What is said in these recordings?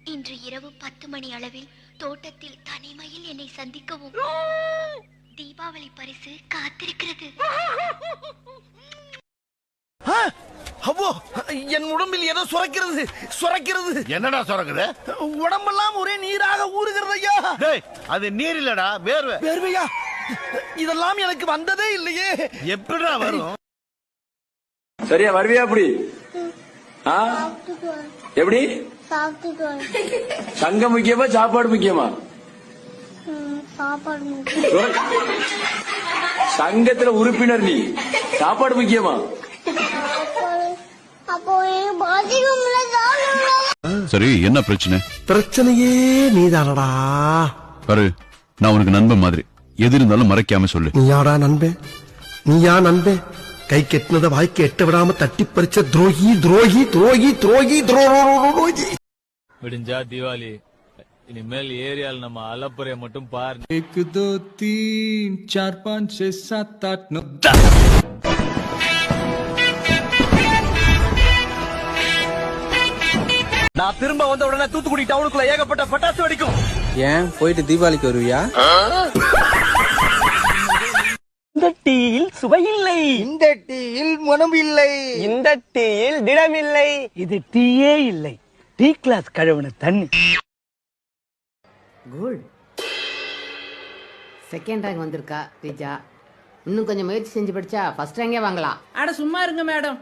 இன்று இரவு 10 மணி அளவில் தோட்டத்தில் தனிமையில் என்னை சந்திக்கவும். தீபாவளி பரிசு காத்திருக்கிறது. என் உடம்பில் ஏதோ சுரக்கிறது. என்னடா சுரக்குது? உடம்பெல்லாம் ஒரே நீராக ஊறுகிறது ஐயா. அது நீர் இல்லடா, வேர்வையா? இதெல்லாம் எனக்கு வந்ததே இல்லையே. எப்படிடா வரும்? சரியா வருவியா? அப்படி எப்படி? சங்கம் முக்கியமா சாப்பாடு முக்கியமா? சங்கத்துல உறுப்பினர் நீ, சாப்பாடு முக்கியமா? சரி, என்ன பிரச்சனை? பிரச்சனையே நீதானடா. பாரு, நான் உனக்கு நண்பன் மாதிரி, எது இருந்தாலும் மறைக்காம சொல்லு. நீயாடா நண்பே? நீயா நண்பே? கை கெட்டினத வாய்க்கு எட்ட விடாம தட்டி பறிச்ச துரோகி துரோகி துரோகி துரோகி துரோகி. விடிஞ்சா தீபாவளி. இனிமேல் ஏரியால நம்ம அலப்புறைய மட்டும் பாரு. 1 2 3 4 5 6 7 8 9. நான் திரும்ப வந்த உடனே தூத்துக்குடி டவுனுக்குள்ள ஏகப்பட்ட பட்டாசு வெடிக்கும். ஏன் போயிட்டு தீபாவளிக்கு வருவியா? இந்த டீயில் சுவையில்லை, இந்த டீயில் மனம் இல்லை, இந்த டீயில் திடமில்லை, இது டீயே இல்லை, டீ கிளாஸ் கழுவுன தண்ணி. குட். செகண்ட் ரேங்க் வந்திருக்கா ரீஜா. இன்னும் கொஞ்சம் முயற்சி செஞ்சு படிச்சா ஃபர்ஸ்ட் ரேங்கே வாங்கலாம். அட சும்மா இருங்க மேடம்,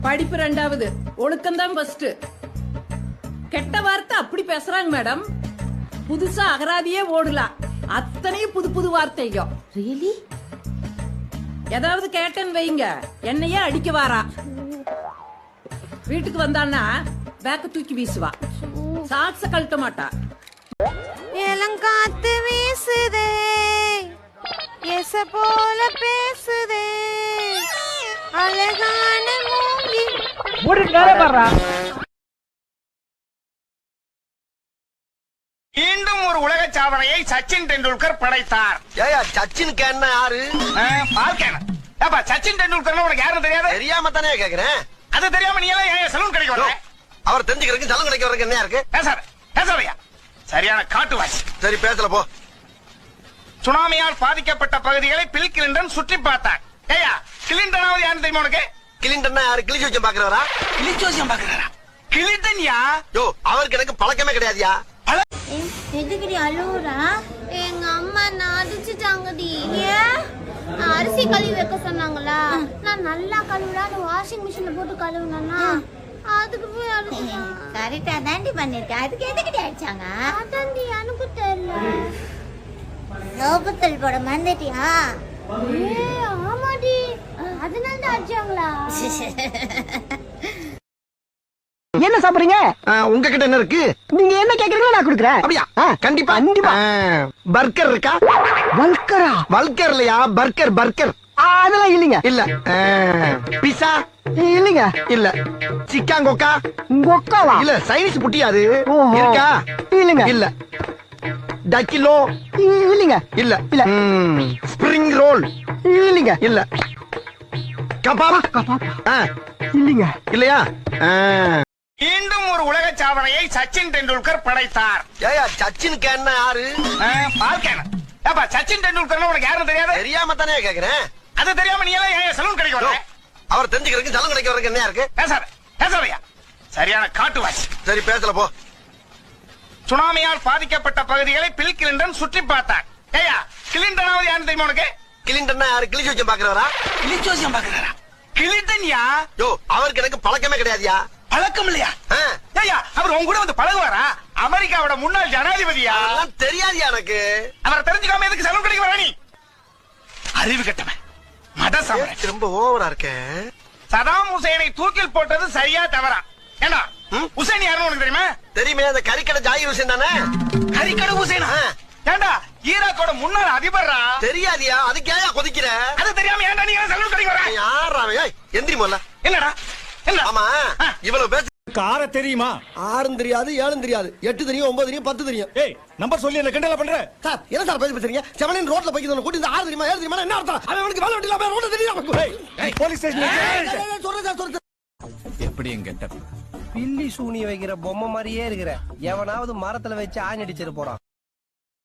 படிப்பு 2வது, ஒழுக்கம்தான் ஃபர்ஸ்ட். கெட்ட வார்த்தை அப்படி பேசுறாங்க மேடம். புதுசா அகராதியே ஓடலாம், அத்தனையும் புது புது வார்த்தைங்க. ரியலி? ஏதாவது கேட்டேன்னு வைங்க, என்னையே அடிக்க வாரா. வீட்டுக்கு வந்தான்னா பேக்க தூக்கி வீசுவா, சாக்ஸ கழட்ட மாட்டா. காத்து வீசுதே, எச போல பேசுதே, அழகான மூங்கி. மீண்டும் ஒரு உலக சாதனையை சச்சின் டெண்டுல்கர் படைத்தார். சச்சினுக்கு என்ன யாரு? சச்சின் டெண்டுல்கர் உனக்கு யாரும் தெரியாது? தெரியாம தானே கேக்குறேன். அது தெரியாம நீ எல்லாம் சலூன் கடைக்கு வர? அவர் தெரிஞ்சுக்கிறதுக்கு சலூன் கடைக்கு வரதுக்கு என்ன இருக்கு? பேசாதையா, சரியான காட்டுவாசி. சரி பேசல போ. சுனாமியால் பாதிக்கப்பட்ட பகுதிகளை பில் கிளின்டன் சுற்றி பார்த்தார். ஏயா, கிளின்டனாவது யாரு தெரியுமா உனக்கு? கிளின்டன் யாரு? கிளிஜோசியம் பாக்குறவரா? கிளிஜோசியம் பாக்குறாரா? கிளின்டன் யா? யோ, அவருக்கு எனக்கு பழக்கமே கிடையாதுயா. எதுக்குடி அழுவுறா? எங்க அம்மா நான் அடிச்சுட்டாங்கடி. ஏன்? அரிசி கழுவி வைக்க சொன்னாங்களா? நான் நல்லா கழுவுறான்னு வாஷிங் மிஷின்ல போட்டு கழுவுனா அதுக்கு போய் அழுகுறான். கரெக்டா தாண்டி பண்ணிருக்கேன், அதுக்கு எதுக்குடி அடிச்சாங்க? அதாண்டி எனக்கு தெரியல. லோபத்தல் போட மறந்துட்டியா? ஆமாடி, அதனால தான் அடிச்சாங்களா? என்ன சாப்பிடுறீங்க? உங்ககிட்ட என்ன இருக்கு? நீங்க என்ன கேக்குறீங்களோ நான் கொடுக்குறேன். அப்படியா? கண்டிப்பா கண்டிப்பா. பர்கர் இருக்கா? வல்கரா? வல்கர் இல்லையா, பர்கர் பர்கர். அதெல்லாம் இல்லைங்க. இல்ல. பிஸா? இல்லைங்க. இல்ல. சிக்கன் கொக்கா? கொக்காவா? இல்ல, சைனீஸ் புட்டியாது இருக்கா? இல்லைங்க. இல்ல. டக்கிலோ? இல்லைங்க. இல்ல. இல்ல. Spring roll? இல்லைங்க. இல்ல. கபாப்? கபாப்? இல்லைங்க. இல்லையா? மீண்டும் ஒரு உலக சாதனையை சச்சின் டெண்டுல்கர் படைத்தார். சச்சினுக்கு என்ன யாரு? சச்சின் டெண்டுல்கர் உனக்கு யாரும் தெரியாது? தெரியாம தானே கேக்குறேன். அது தெரியாம நீ எல்லாம் சலூன் கடைக்கு வர? அவர் தெரிஞ்சுக்கிறதுக்கு சலூன் கடைக்கு வரதுக்கு என்ன இருக்கு? பேசாதையா, சரியான காட்டுவாசி. சரி பேசல போ. சுனாமியால் பாதிக்கப்பட்ட பகுதிகளை பில் கிளின்டன் சுற்றி பார்த்தார். ஏயா, கிளின்டனாவது யாரு தெரியுமா உனக்கு? கிளின்டன் யாரு? கிளிஜோசியம் பாக்குறவரா? கிளிஜோசியம் பாக்குறாரா? கிளின்டன் யா? யோ, அவருக்கு எனக்கு பழக்கமே கிடையாதுயா. பழக்கம் இல்லையா? ஏயா, அவர் உங்க கூட வந்து பழகுவாரா? அமெரிக்காவோட முன்னாள் ஜனாதிபதியா? தெரியாதியா எனக்கு. அவரை தெரிஞ்சுக்காம எதுக்கு சலூன் கடைக்கு வர நீ? அறிவு கட்டவன், மத சாம்ராஜ்யம். ரொம்ப ஓவரா இருக்க. சதாம் ஹுசைனை தூக்கில் போட்டது சரியா தவறா? ஏண்டா, ஹுசைன் யாருன்னு உனக்கு தெரியுமா? தெரியுமே, அந்த கறிக்கடை ஜாகிர் ஹுசைன் தானே? கறிக்கடை ஹுசைனா? ஏண்டா, ஈராக்கோட முன்னாள் அதிபர்ரா. தெரியாதியா? அதுக்கு ஏன் கொதிக்கிற? அது தெரியாம ஏன்டா நீங்க சலூன் கடைக்கு வர? யாரா? எந்திரி முதல்ல. என்னடா? ஆமா, இவ்வளவு பேச கார தெரியுமா? 6 தெரியாது, 7 தெரியாது, 8 தெரியும், 9 தெரியும், 10 தெரியும். ஏய், நம்பர் சொல்லி என்ன கிண்டல பண்ற? சார், என்ன சார் பேசுறீங்க? செவனின் ரோட்ல போய்க்கிட்டு கூட்டி 6 தெரியுமா 7 தெரியுமா என்ன அர்த்தம்? அவனுக்கு வேலை வெட்டில போய் ரோட்ல தெரியுமா? ஏய், போலீஸ் ஸ்டேஷன் சொல்றேன். எப்படி என் கெட்டப்? பில்லி சூனி வைக்கிற பொம்மை மாதிரியே இருக்கிற எவனாவது மரத்துல வச்சு ஆணி அடிச்சிட்டு போறான்